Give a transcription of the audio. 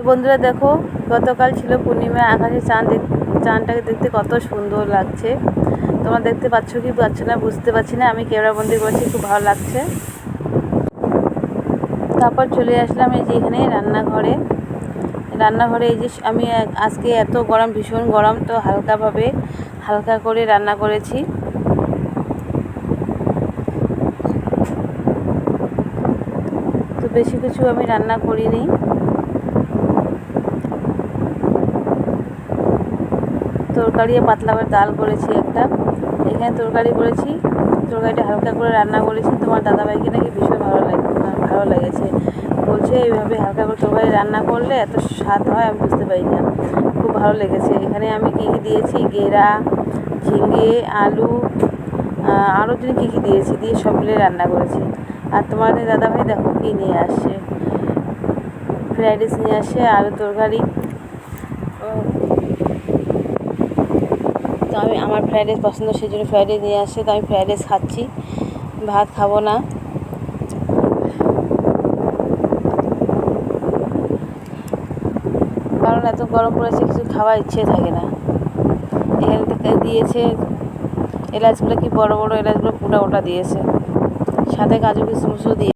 বন্ধুরা দেখো, গতকাল ছিল পূর্ণিমা, আকাশে চাঁদটাকে দেখতে কত সুন্দর লাগছে। তোমরা দেখতে পাচ্ছ কি পাচ্ছ না বুঝতে পারছি না, আমি ক্যামেরাবন্দি করছি, খুব ভালো লাগছে। তারপর চলে আসলাম এই যে এখানে রান্নাঘরে এই যে আমি আজকে এত গরম, ভীষণ গরম, তো হালকা করে রান্না করেছি। তো বেশি কিছু আমি রান্না করিনি। তরকারি পাতলা করে ডাল করেছি একটা, এখানে তরকারি করেছি, তরকারিটা হালকা করে রান্না করেছি। তোমার দাদাভাইকে নাকি ভীষণ ভালো লেগেছে, বলছে এইভাবে হালকা করে তরকারি রান্না করলে এত স্বাদ হয়, আমি বুঝতে পারি না, খুব ভালো লেগেছে। এখানে আমি কী দিয়েছি, গেরা, ঝিঙে, আলু, আরও যদি কী দিয়েছি, দিয়ে সব মিলে রান্না করেছি। আর তোমাদের দাদাভাই দেখো কী নিয়ে আসছে, ফ্রাইড রাইস নিয়ে আসছে, আলু তরকারি। তো আমার ফ্রাইড রাইস পছন্দ, সেই জন্য ফ্রাইড রাইস নিয়ে আসছে, তো আমি ফ্রাইড রাইস খাচ্ছি, ভাত খাবো না। কারণ এত গরম পড়েছে, কিছু খাওয়ার ইচ্ছে থাকে না। এখানে থেকে দিয়েছে এলাচগুলো, কি বড় বড় এলাচগুলো, ওটা দিয়েছে, সাথে কাজু কিশমিশও দিয়ে